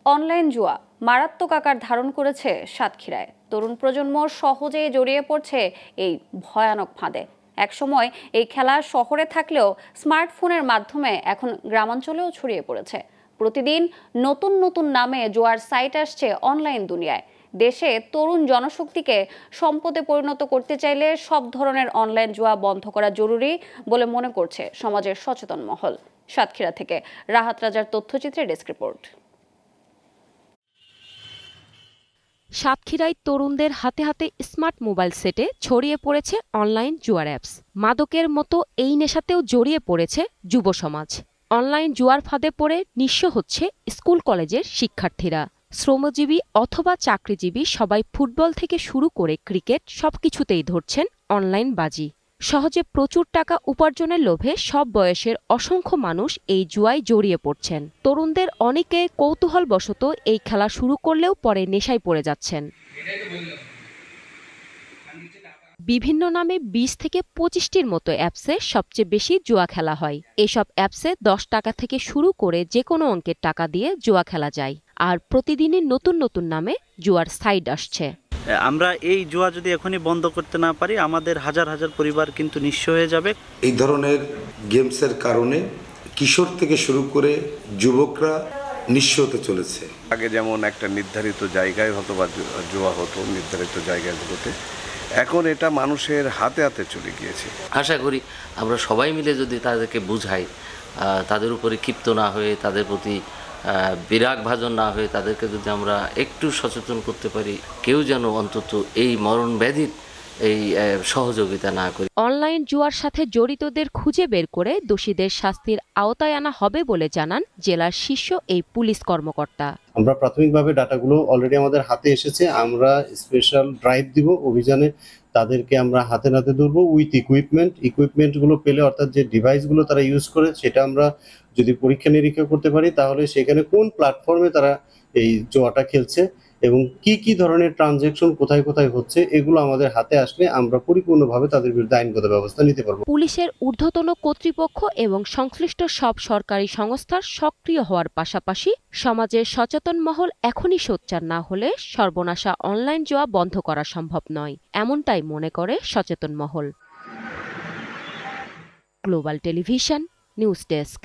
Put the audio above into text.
Online জুয়া মারাত্মক আকার ধারণ করেছে সাতক্ষীরায়। তরুণ প্রজন্ম সহজেই জড়িয়ে পড়ছে এই ভয়ানক ফাঁদে। একসময় এই খেলা শহরে থাকলেও স্মার্টফোনের মাধ্যমে এখন গ্রামাঞ্চলেও ছড়িয়ে পড়েছে। প্রতিদিন নতুন নতুন নামে জুয়ার সাইট আসছে অনলাইন দুনিয়ায়। দেশে তরুণ জনশক্তিকে সম্পদে পরিণত করতে চাইলে সব ধরনের অনলাইন জুয়া বন্ধ করা জরুরি বলে মনে করছে সমাজের সচেতন মহল। সাতক্ষীরা থেকে রাহাত রাজার তথ্যচিত্রে ডেস্ক রিপোর্ট। সাতক্ষীরায় তরুণদের হাতে হাতে স্মার্ট মোবাইল সেটে ছড়িয়ে পড়েছে অনলাইন জুয়ার অ্যাপস। মাদকের মতো এই নেশাতেও জড়িয়ে পড়েছে যুব সমাজ। অনলাইন জুয়ার ফাঁদে পড়ে নিঃস্ব হচ্ছে স্কুল কলেজের শিক্ষার্থীরা। শ্রমজীবী অথবা চাকরিজীবী সবাই ফুটবল থেকে শুরু করে ক্রিকেট সবকিছুতেই ধরছেন অনলাইন বাজি। সহজে প্রচুর টাকা উপার্জনের লোভে সব বয়সের অসংখ্য মানুষ এই জুয়ায় জড়িয়ে পড়ছেন। তরুণদের অনেকে কৌতূহলবশত এই খেলা শুরু করলেও পরে নেশায় পড়ে যাচ্ছেন। বিভিন্ন নামে ২০ থেকে ২৫টির মতো অ্যাপসে সবচেয়ে বেশি জুয়া খেলা হয়। এসব অ্যাপসে ১০ টাকা থেকে শুরু করে যে কোনো অঙ্কের টাকা দিয়ে জুয়া খেলা যায়। আর প্রতিদিনই নতুন নতুন নামে জুয়ার সাইট আসছে। আমরা এই জুয়া যদি এখনই বন্ধ করতে না পারি, আমাদের হাজার হাজার পরিবার কিন্তু নিঃস্ব হয়ে যাবে। এই ধরনের গেমসের কারণে কিশোর থেকে শুরু করে যুবকরা নিঃস্ব হতে চলেছে। আগে যেমন একটা নির্ধারিত জায়গায় হতো বা জুয়া হতো নির্ধারিত জায়গাগুলোতে, এখন এটা মানুষের হাতে হাতে চলে গিয়েছে। আশা করি আমরা সবাই মিলে যদি তাদেরকে বুঝাই, তাদের উপরে ক্ষিপ্ত না হয়ে, তাদের প্রতি বিরাগ ভাজন না হয়ে তাদেরকে যদি আমরা একটু সচেতন করতে পারি, কেউ যেন অন্তত এই মরণ ব্যাধির এই সহযোগিতা না করে। অনলাইন জুয়ার সাথে জড়িতদের খুঁজে বের করে দোষীদের শাস্তির আওতায় আনা হবে বলে জানান জেলার শীর্ষ এই পুলিশ কর্মকর্তা। আমরা প্রাথমিকভাবে ডাটাগুলো অলরেডি আমাদের হাতে এসেছে। আমরা স্পেশাল ড্রাইভ দিব অভিযানে, তাদেরকে আমরা হাতে নাতে ধরবো উইথ ইকুইপমেন্টগুলো পেলে, অর্থাৎ যে ডিভাইসগুলো তারা ইউজ করে সেটা আমরা যদি পরীক্ষা নিরীক্ষা করতে পারি, তাহলে সেখানে কোন প্ল্যাটফর্মে তারা এই জুয়াটা খেলছে এবং কি কি ধরনের ট্রানজ্যাকশন কোথায় কোথায় হচ্ছে, এগুলো আমাদের হাতে আসলে আমরা পরিপূর্ণভাবে তাদের বিরুদ্ধে আইনগত ব্যবস্থা নিতে পারবো। পুলিশের ঊর্ধ্বতন কর্তৃপক্ষ এবং সংশ্লিষ্ট সব সরকারি সংস্থার সক্রিয় হওয়ার পাশাপাশি সমাজের সচেতন মহল এখনই সোচ্চার না হলে সর্বনাশা অনলাইন জুয়া বন্ধ করা সম্ভব নয়, এমনটাই মনে করে সচেতন মহল। Global television news desk.